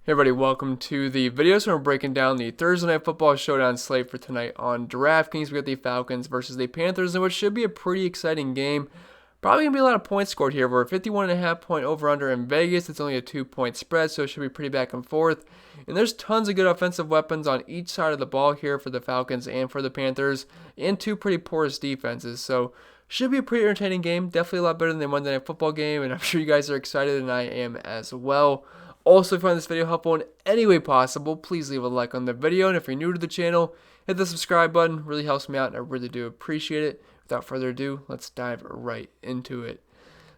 Hey everybody, welcome to the video. So we're breaking down the Thursday Night Football Showdown slate for tonight on Draftkings. We got the Falcons versus the Panthers, in which should be a pretty exciting game. Probably going to be a lot of points scored here. We're 51.5 point over-under in Vegas. It's only a 2-point spread, so it should be pretty back and forth. And there's tons of good offensive weapons on each side of the ball here for the Falcons and for the Panthers, and two pretty porous defenses. So should be a pretty entertaining game. Definitely a lot better than the Monday Night Football game, and I'm sure you guys are excited, and I am as well. Also, if you find this video helpful in any way possible, please leave a like on the video. And if you're new to the channel, hit the subscribe button. It really helps me out, and I really do appreciate it. Without further ado, let's dive right into it.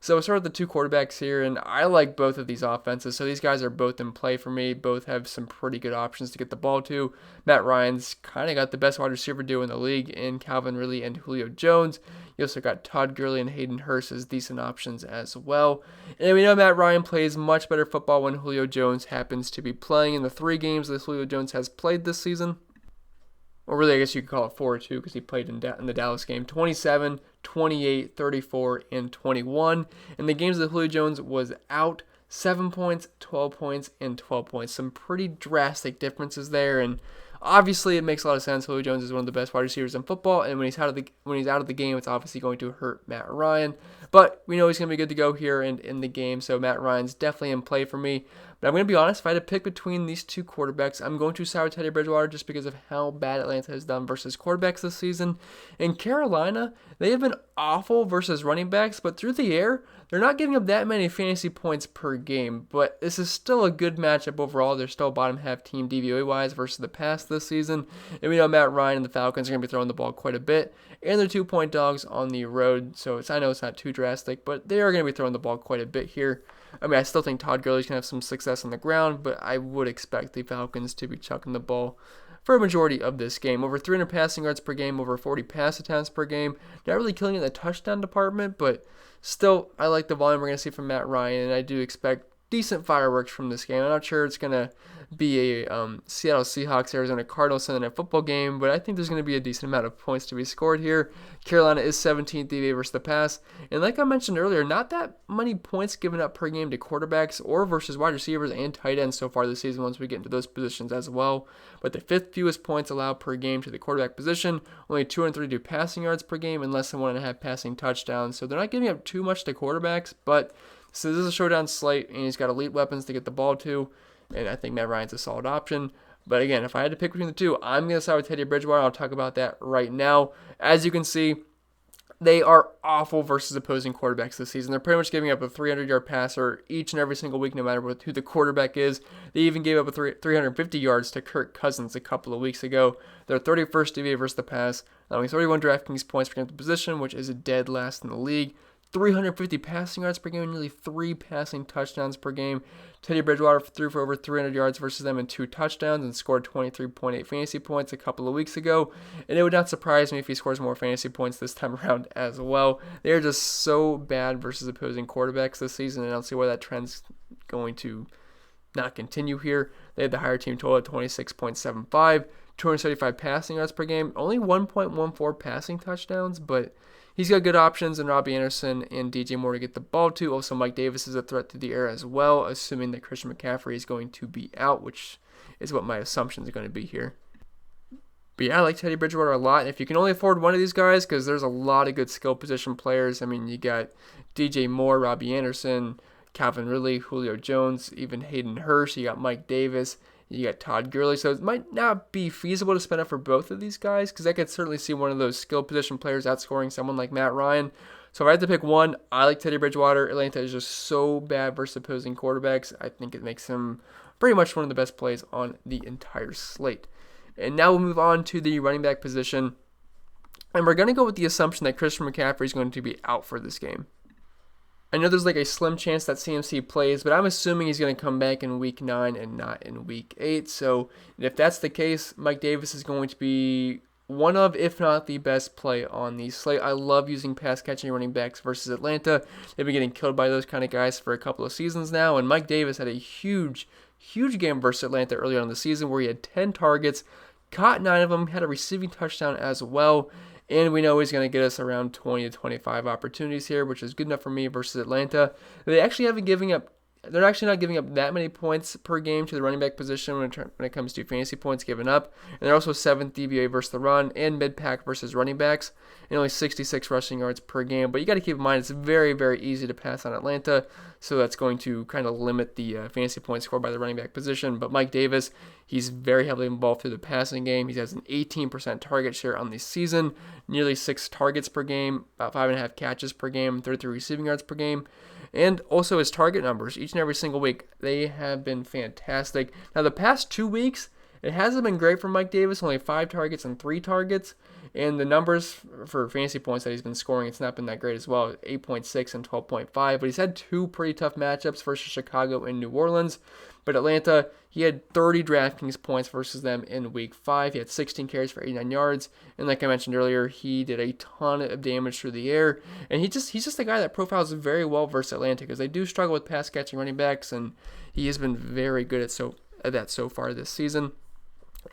So we'll start with the two quarterbacks here, and I like both of these offenses. So these guys are both in play for me. Both have some pretty good options to get the ball to. Matt Ryan's kind of got the best wide receiver duo in the league in Calvin Ridley and Julio Jones. You also got Todd Gurley and Hayden Hurst as decent options as well. And we know Matt Ryan plays much better football when Julio Jones happens to be playing. In the 3 games that Julio Jones has played this season, or really, I guess you could call it 4 too, because he played in the Dallas game. 27, 28, 34, and 21. In the games that Julio Jones was out, 7 points, 12 points, and 12 points. Some pretty drastic differences there, and obviously it makes a lot of sense. Julio Jones is one of the best wide receivers in football, and when he's out of the game, it's obviously going to hurt Matt Ryan. But we know he's going to be good to go here and in the game, so Matt Ryan's definitely in play for me. But I'm going to be honest, if I had to pick between these two quarterbacks, I'm going to side with Teddy Bridgewater just because of how bad Atlanta has done versus quarterbacks this season. In Carolina, they have been awful versus running backs, but through the air, they're not giving up that many fantasy points per game. But this is still a good matchup overall. They're still bottom half team DVOA-wise versus the past this season. And we know Matt Ryan and the Falcons are going to be throwing the ball quite a bit. And they're 2-point dogs on the road, so I know it's not too drastic, but they are going to be throwing the ball quite a bit here. I mean, I still think Todd Gurley's going to have some success on the ground, but I would expect the Falcons to be chucking the ball for a majority of this game. Over 300 passing yards per game, over 40 pass attempts per game. Not really killing it in the touchdown department, but still, I like the volume we're going to see from Matt Ryan, and I do expect decent fireworks from this game. I'm not sure it's going to be a Seattle Seahawks, Arizona Cardinals Sunday Night Football game, but I think there's going to be a decent amount of points to be scored here. Carolina is 17th DVA versus the pass, and like I mentioned earlier, not that many points given up per game to quarterbacks or versus wide receivers and tight ends so far this season once we get into those positions as well. But the 5th fewest points allowed per game to the quarterback position, only 232 passing yards per game and less than 1.5 passing touchdowns, so they're not giving up too much to quarterbacks, but so this is a showdown slate, and he's got elite weapons to get the ball to, and I think Matt Ryan's a solid option. But again, if I had to pick between the two, I'm going to side with Teddy Bridgewater. I'll talk about that right now. As you can see, they are awful versus opposing quarterbacks this season. They're pretty much giving up a 300-yard passer each and every single week, no matter who the quarterback is. They even gave up a 350 yards to Kirk Cousins a couple of weeks ago. They're 31st DVA versus the pass, allowing 31 DraftKings points per game to position, which is a dead last in the league. 350 passing yards per game and nearly 3 passing touchdowns per game. Teddy Bridgewater threw for over 300 yards versus them and 2 touchdowns and scored 23.8 fantasy points a couple of weeks ago. And it would not surprise me if he scores more fantasy points this time around as well. They are just so bad versus opposing quarterbacks this season, and I don't see why that trend's going to not continue here. They had the higher team total at 26.75, 275 passing yards per game, only 1.14 passing touchdowns, but he's got good options in Robbie Anderson and DJ Moore to get the ball to. Also, Mike Davis is a threat through the air as well, assuming that Christian McCaffrey is going to be out, which is what my assumptions are going to be here. But yeah, I like Teddy Bridgewater a lot. And if you can only afford one of these guys, because there's a lot of good skill position players. I mean, you got DJ Moore, Robbie Anderson, Calvin Ridley, Julio Jones, even Hayden Hurst. You got Mike Davis. You got Todd Gurley, so it might not be feasible to spend up for both of these guys because I could certainly see one of those skill position players outscoring someone like Matt Ryan. So if I had to pick one, I like Teddy Bridgewater. Atlanta is just so bad versus opposing quarterbacks. I think it makes him pretty much one of the best plays on the entire slate. And now we'll move on to the running back position. And we're going to go with the assumption that Christian McCaffrey is going to be out for this game. I know there's like a slim chance that CMC plays, but I'm assuming he's going to come back in Week 9 and not in Week 8. So if that's the case, Mike Davis is going to be one of, if not the best play on the slate. I love using pass-catching running backs versus Atlanta. They've been getting killed by those kind of guys for a couple of seasons now, and Mike Davis had a huge game versus Atlanta earlier on in the season where he had 10 targets, caught 9 of them, had a receiving touchdown as well. And we know he's going to get us around 20 to 25 opportunities here, which is good enough for me versus Atlanta. They actually haven't given up they're actually not giving up that many points per game to the running back position when it comes to fantasy points given up. And they're also 7th DVOA versus the run and mid-pack versus running backs, and only 66 rushing yards per game. But you got to keep in mind it's very, very easy to pass on Atlanta, so that's going to kind of limit the fantasy points scored by the running back position. But Mike Davis, he's very heavily involved through the passing game. He has an 18% target share on the season, nearly 6 targets per game, about 5.5 catches per game, 33 receiving yards per game. And also his target numbers each and every single week, they have been fantastic. Now the past 2 weeks, it hasn't been great for Mike Davis, only 5 targets and 3 targets. And the numbers for fantasy points that he's been scoring, it's not been that great as well, 8.6 and 12.5. But he's had 2 pretty tough matchups versus Chicago and New Orleans. But Atlanta, he had 30 DraftKings points versus them in week 5. He had 16 carries for 89 yards. And like I mentioned earlier, he did a ton of damage through the air. And he's just a guy that profiles very well versus Atlanta because they do struggle with pass catching running backs. And he has been very good at that so far this season.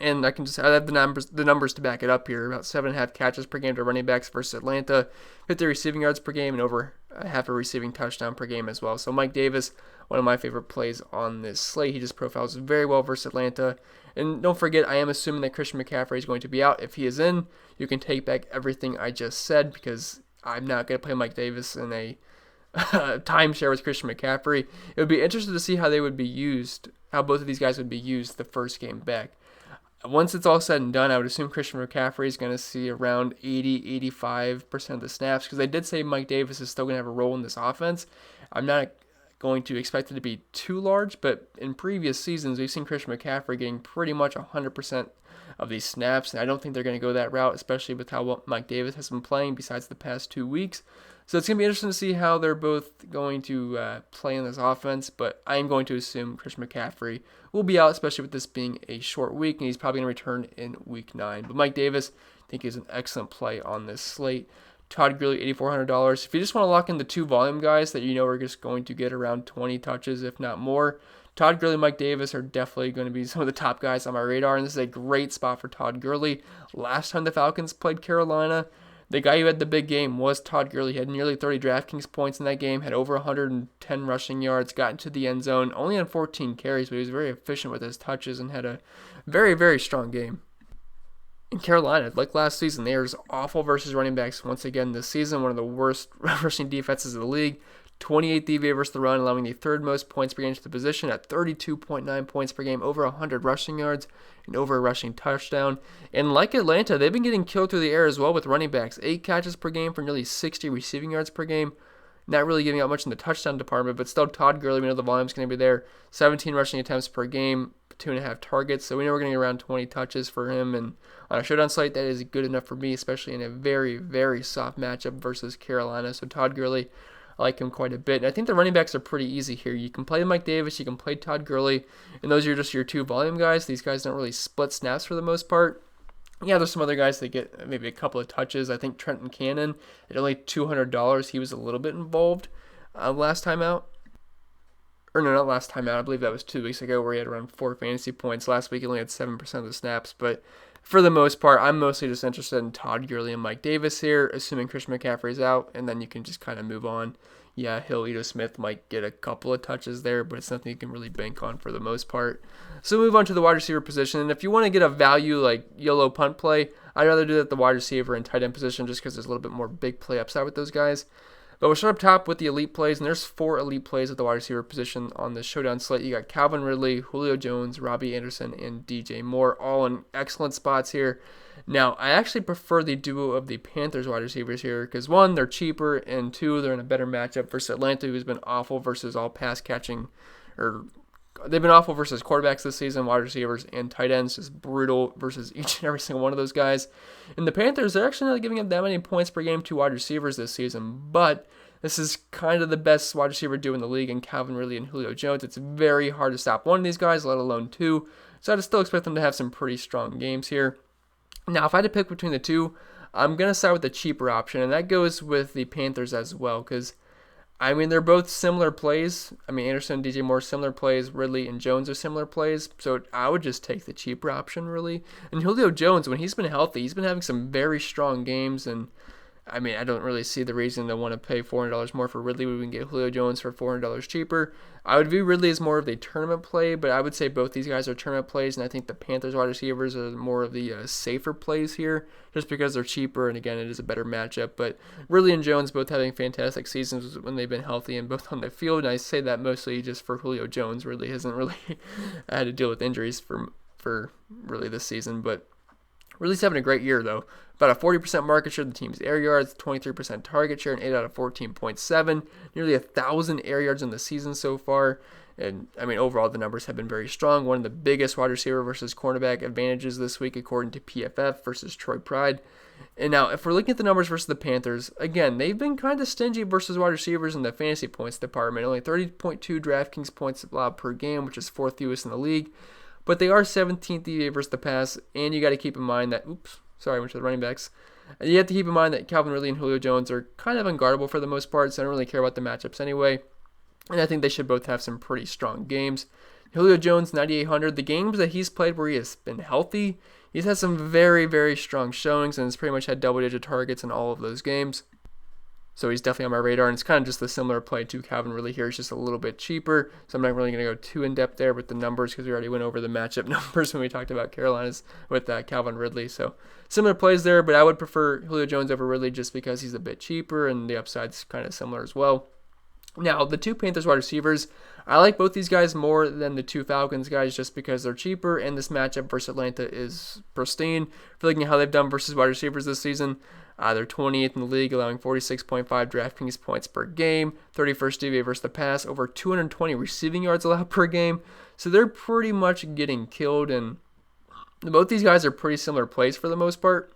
And I have the numbers to back it up here. About 7.5 catches per game to running backs versus Atlanta, 50 receiving yards per game, and over half a receiving touchdown per game as well. So Mike Davis, one of my favorite plays on this slate. He just profiles very well versus Atlanta. And don't forget, I am assuming that Christian McCaffrey is going to be out. If he is in, you can take back everything I just said because I'm not going to play Mike Davis in a timeshare with Christian McCaffrey. It would be interesting to see how they would be used, how both of these guys would be used the first game back. Once it's all said and done, I would assume Christian McCaffrey is going to see around 80-85% of the snaps because I did say Mike Davis is still going to have a role in this offense. I'm not going to expect it to be too large, but in previous seasons, we've seen Christian McCaffrey getting pretty much 100% of these snaps, and I don't think they're going to go that route, especially with how well Mike Davis has been playing besides the past 2 weeks. So it's going to be interesting to see how they're both going to play in this offense, but I am going to assume Christian McCaffrey will be out, especially with this being a short week, and he's probably going to return in week 9. But Mike Davis, I think, is an excellent play on this slate. Todd Gurley, $8,400. If you just want to lock in the 2 volume guys that you know are just going to get around 20 touches, if not more, Todd Gurley and Mike Davis are definitely going to be some of the top guys on my radar, and this is a great spot for Todd Gurley. Last time the Falcons played Carolina, the guy who had the big game was Todd Gurley. He had nearly 30 DraftKings points in that game, had over 110 rushing yards, got into the end zone, only on 14 carries, but he was very efficient with his touches and had a very, very strong game. In Carolina, like last season, they are just awful versus running backs once again this season, one of the worst rushing defenses of the league. 28 DVOA versus the run, allowing the 3rd most points per game to the position at 32.9 points per game, over 100 rushing yards, and over a rushing touchdown. And like Atlanta, they've been getting killed through the air as well with running backs. 8 catches per game for nearly 60 receiving yards per game. Not really giving out much in the touchdown department, but still Todd Gurley, we know the volume's going to be there. 17 rushing attempts per game, 2.5 targets, so we know we're going to get around 20 touches for him. And on a showdown slate, that is good enough for me, especially in a very, very soft matchup versus Carolina. So Todd Gurley, I like him quite a bit. And I think the running backs are pretty easy here. You can play Mike Davis, you can play Todd Gurley, and those are just your 2 volume guys. These guys don't really split snaps for the most part. Yeah, there's some other guys that get maybe a couple of touches. I think Trenton Cannon, at only $200, he was a little bit involved last time out. Or no, not last time out. I believe that was 2 weeks ago where he had around 4 fantasy points. Last week he only had 7% of the snaps. But for the most part, I'm mostly just interested in Todd Gurley and Mike Davis here, assuming Christian McCaffrey's out, and then you can just kind of move on. Yeah, Ito Smith might get a couple of touches there, but it's nothing you can really bank on for the most part. So move on to the wide receiver position. And if you want to get a value like YOLO punt play, I'd rather do that at the wide receiver and tight end position just because there's a little bit more big play upside with those guys. But we'll start up top with the elite plays, and there's 4 elite plays at the wide receiver position on the showdown slate. You got Calvin Ridley, Julio Jones, Robbie Anderson, and DJ Moore, all in excellent spots here. Now, I actually prefer the duo of the Panthers wide receivers here because, 1, they're cheaper, and 2, they're in a better matchup versus Atlanta, who's been awful versus all pass catching, or they've been awful versus quarterbacks this season, wide receivers and tight ends, just brutal versus each and every single one of those guys. And the Panthers, they're actually not giving up that many points per game to wide receivers this season, but this is kind of the best wide receiver duo in the league in Calvin Ridley and Julio Jones. It's very hard to stop one of these guys, let alone 2, so I'd still expect them to have some pretty strong games here. Now, if I had to pick between the 2, I'm going to start with the cheaper option, and that goes with the Panthers as well, because I mean, they're both similar plays. I mean, Anderson and DJ Moore, similar plays. Ridley and Jones are similar plays. So I would just take the cheaper option, really. And Julio Jones, when he's been healthy, he's been having some very strong games. And I mean, I don't really see the reason to want to pay $400 more for Ridley when we can get Julio Jones for $400 cheaper. I would view Ridley as more of a tournament play, but I would say both these guys are tournament plays, and I think the Panthers wide receivers are more of the safer plays here, just because they're cheaper, and again, it is a better matchup. But Ridley and Jones both having fantastic seasons when they've been healthy and both on the field, and I say that mostly just for Julio Jones. Ridley hasn't really had to deal with injuries for really this season, but Ridley's having a great year, though. About a 40% market share of the team's air yards, 23% target share, and 8 out of 14.7. Nearly 1,000 air yards in the season so far. And, I mean, overall, the numbers have been very strong. One of the biggest wide receiver versus cornerback advantages this week, according to PFF versus Troy Pride. And now, if we're looking at the numbers versus the Panthers, again, they've been kind of stingy versus wide receivers in the fantasy points department. Only 30.2 DraftKings points allowed per game, which is 4th fewest in the league. But they are 17th DVA versus the pass, and you got to keep in mind that, I went to the running backs. And you have to keep in mind that Calvin Ridley and Julio Jones are kind of unguardable for the most part, so I don't really care about the matchups anyway. And I think they should both have some pretty strong games. Julio Jones, 9,800. The games that he's played where he has been healthy, he's had some very, very strong showings, and has pretty much had double-digit targets in all of those games. So he's definitely on my radar, and it's kind of just a similar play to Calvin Ridley here. It's just a little bit cheaper, so I'm not really going to go too in-depth there with the numbers because we already went over the matchup numbers when we talked about Carolina's with Calvin Ridley. So similar plays there, but I would prefer Julio Jones over Ridley just because he's a bit cheaper, and the upside's kind of similar as well. Now, the two Panthers wide receivers, I like both these guys more than the two Falcons guys just because they're cheaper, and this matchup versus Atlanta is pristine. If you're looking at how they've done versus wide receivers this season, they're 28th in the league, allowing 46.5 DraftKings points per game, 31st DVA versus the pass, over 220 receiving yards allowed per game. So they're pretty much getting killed, and both these guys are pretty similar plays for the most part.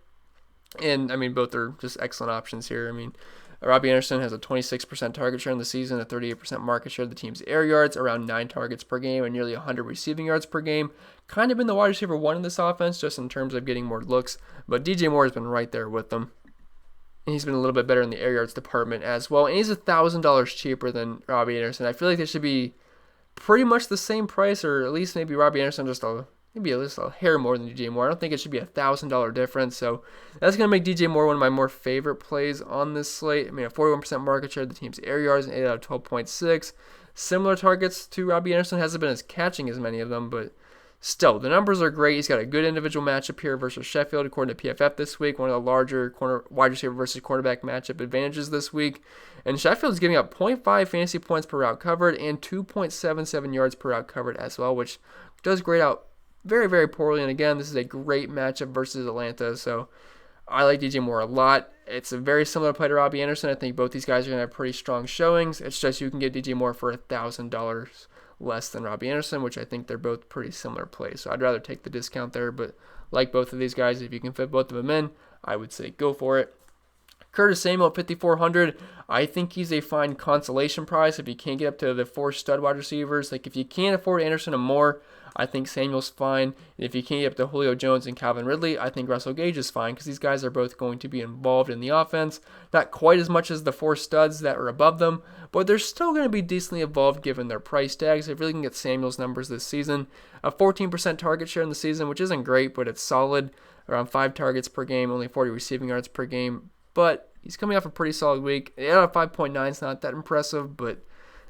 And, I mean, both are just excellent options here. I mean, Robbie Anderson has a 26% target share in the season, a 38% market share of the team's air yards, around 9 targets per game, and nearly 100 receiving yards per game. Kind of been the wide receiver one in this offense, just in terms of getting more looks. But DJ Moore has been right there with them. And he's been a little bit better in the air yards department as well. And he's $1,000 cheaper than Robbie Anderson. I feel like they should be pretty much the same price, or at least maybe Robbie Anderson maybe at least a hair more than DJ Moore. I don't think it should be $1,000 difference. So that's going to make DJ Moore one of my more favorite plays on this slate. I mean, a 41% market share of the team's air yards and 8 out of 12.6. Similar targets to Robbie Anderson. Hasn't been as catching as many of them, but still, the numbers are great. He's got a good individual matchup here versus Sheffield, according to PFF this week. One of the larger wide receiver versus quarterback matchup advantages this week. And Sheffield's giving up 0.5 fantasy points per route covered and 2.77 yards per route covered as well, which does grade out very, very poorly. And again, this is a great matchup versus Atlanta, so I like DJ Moore a lot. It's a very similar play to Robbie Anderson. I think both these guys are going to have pretty strong showings. It's just you can get DJ Moore for $1,000 less than Robbie Anderson, which I think they're both pretty similar plays. So I'd rather take the discount there, but like both of these guys, if you can fit both of them in, I would say go for it. Curtis Samuel at 5,400. I think he's a fine consolation price if you can't get up to the 4 stud wide receivers. Like if you can't afford Anderson and Moore, I think Samuel's fine. And if you can't get up to Julio Jones and Calvin Ridley, I think Russell Gage is fine because these guys are both going to be involved in the offense. Not quite as much as the 4 studs that are above them, but they're still going to be decently involved given their price tags. If you really can get Samuel's numbers this season, a 14% target share in the season, which isn't great, but it's solid. Around 5 targets per game, only 40 receiving yards per game. But he's coming off a pretty solid week. 8 out of 5.9 is not that impressive, but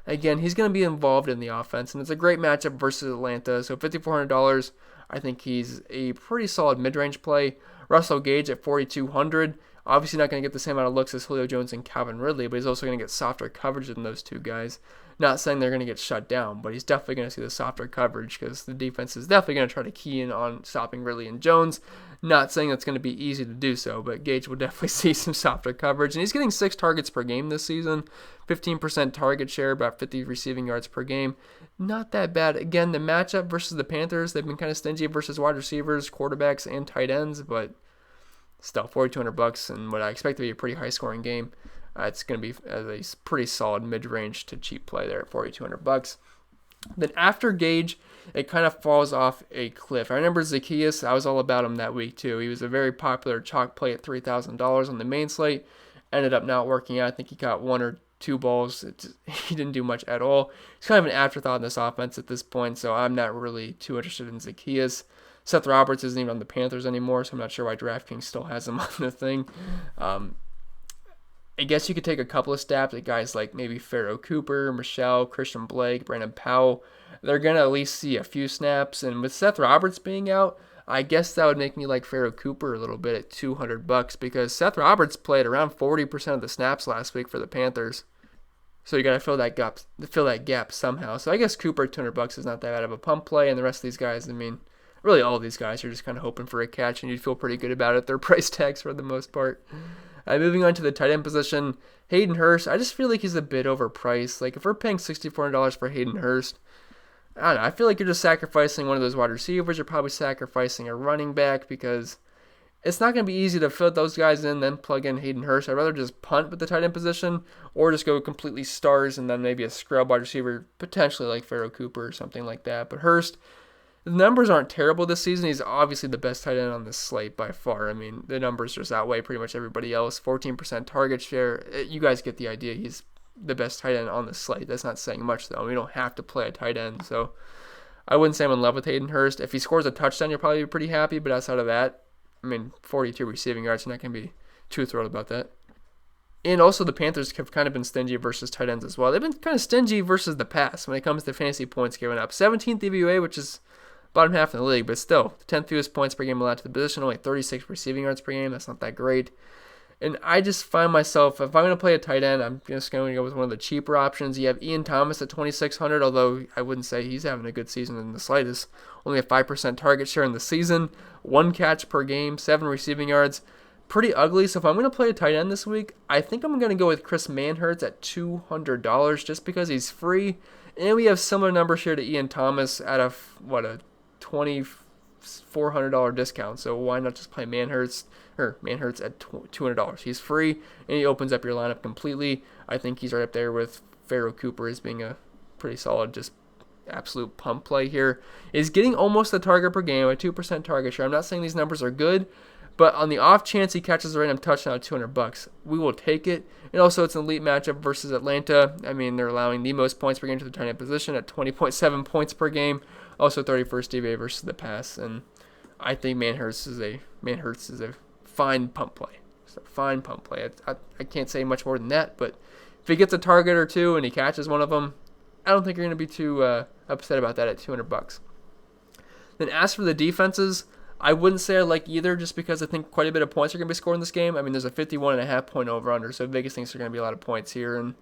again, he's going to be involved in the offense, and it's a great matchup versus Atlanta. So $5,400, I think he's a pretty solid mid-range play. Russell Gage at 4,200. Obviously not going to get the same amount of looks as Julio Jones and Calvin Ridley, but he's also going to get softer coverage than those two guys. Not saying they're going to get shut down, but he's definitely going to see the softer coverage because the defense is definitely going to try to key in on stopping Ridley and Jones. Not saying that's going to be easy to do so, but Gage will definitely see some softer coverage. And he's getting 6 targets per game this season, 15% target share, about 50 receiving yards per game. Not that bad. Again, the matchup versus the Panthers, they've been kind of stingy versus wide receivers, quarterbacks, and tight ends, but still, $4,200 and what I expect to be a pretty high-scoring game. It's going to be a pretty solid mid-range to cheap play there at $4,200. Then after Gage, it kind of falls off a cliff. I remember Zacchaeus. I was all about him that week too. He was a very popular chalk play at $3,000 on the main slate. Ended up not working out. I think he caught 1 or 2 balls. He didn't do much at all. He's kind of an afterthought in this offense at this point, so I'm not really too interested in Zacchaeus. Seth Roberts isn't even on the Panthers anymore, so I'm not sure why DraftKings still has him on the thing. I guess you could take a couple of stabs at guys like maybe Pharaoh Cooper, Michelle, Christian Blake, Brandon Powell. They're going to at least see a few snaps. And with Seth Roberts being out, I guess that would make me like Pharaoh Cooper a little bit at $200 because Seth Roberts played around 40% of the snaps last week for the Panthers. So you got to fill that gap somehow. So I guess Cooper at $200 is not that bad of a pump play. And the rest of these guys, I mean, really all of these guys are just kind of hoping for a catch, and you'd feel pretty good about it. Their price tags for the most part. Moving on to the tight end position, Hayden Hurst. I just feel like he's a bit overpriced. Like if we're paying $6,400 for Hayden Hurst, I don't know. I feel like you're just sacrificing one of those wide receivers. You're probably sacrificing a running back because it's not going to be easy to fit those guys in, then plug in Hayden Hurst. I'd rather just punt with the tight end position or just go completely stars and then maybe a scrub wide receiver, potentially like Pharaoh Cooper or something like that. But Hurst, the numbers aren't terrible this season. He's obviously the best tight end on this slate by far. I mean, the numbers just outweigh pretty much everybody else. 14% target share. You guys get the idea. He's the best tight end on the slate. That's not saying much, though. We don't have to play a tight end. So I wouldn't say I'm in love with Hayden Hurst. If he scores a touchdown, you'll probably be pretty happy. But outside of that, I mean, 42 receiving yards. You're not going to be too thrilled about that. And also the Panthers have kind of been stingy versus tight ends as well. They've been kind of stingy versus the pass when it comes to fantasy points given up. 17th DVOA, which is bottom half in the league, but still, the 10th fewest points per game allowed to the position, only 36 receiving yards per game. That's not that great. And I just find myself, if I'm going to play a tight end, I'm just going to go with one of the cheaper options. You have Ian Thomas at 2,600, although I wouldn't say he's having a good season in the slightest. Only a 5% target share in the season, 1 catch per game, 7 receiving yards. Pretty ugly. So if I'm going to play a tight end this week, I think I'm going to go with Chris Manhertz at $200 just because he's free. And we have similar numbers here to Ian Thomas at a $2,400 discount. So why not just play Manhertz at $200? He's free and he opens up your lineup completely. I think he's right up there with Pharaoh Cooper as being a pretty solid, just absolute pump play here. Is getting almost the target per game, a 2% target share. I'm not saying these numbers are good, but on the off chance he catches a random touchdown at $200, we will take it. And also, it's an elite matchup versus Atlanta. I mean, they're allowing the most points per game to the tight end position at 20.7 points per game. Also, 31st DVA versus the pass. And I think Manhertz is a fine pump play. It's a fine pump play. I can't say much more than that. But if he gets a target or two and he catches one of them, I don't think you're going to be too upset about that at $200. Then as for the defenses, I wouldn't say I like either just because I think quite a bit of points are going to be scored in this game. I mean, there's a 51.5 point over-under, so Vegas thinks there are going to be a lot of points here, and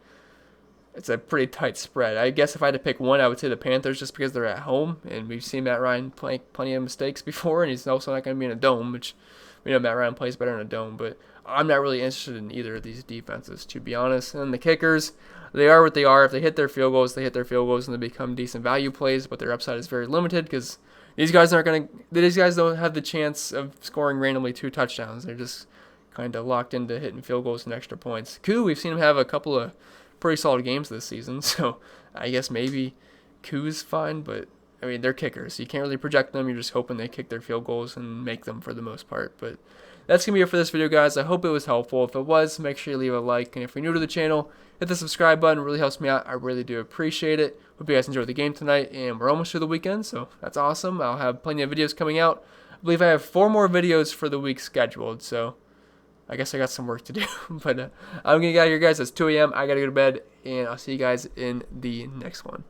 it's a pretty tight spread. I guess if I had to pick one, I would say the Panthers just because they're at home, and we've seen Matt Ryan play plenty of mistakes before, and he's also not going to be in a dome, which we know Matt Ryan plays better in a dome, but I'm not really interested in either of these defenses, to be honest. And the kickers, they are what they are. If they hit their field goals, they hit their field goals, and they become decent value plays, but their upside is very limited because these guys don't have the chance of scoring randomly 2 touchdowns. They're just kind of locked into hitting field goals and extra points. Koo, we've seen him have a couple of pretty solid games this season, so I guess maybe Koo's fine, but I mean, they're kickers. You can't really project them. You're just hoping they kick their field goals and make them for the most part. But that's going to be it for this video, guys. I hope it was helpful. If it was, make sure you leave a like. And if you're new to the channel, hit the subscribe button. It really helps me out. I really do appreciate it. Hope you guys enjoyed the game tonight. And we're almost through the weekend, so that's awesome. I'll have plenty of videos coming out. I believe I have 4 more videos for the week scheduled, so I guess I got some work to do. But I'm going to get out of here, guys. It's 2 a.m. I got to go to bed, and I'll see you guys in the next one.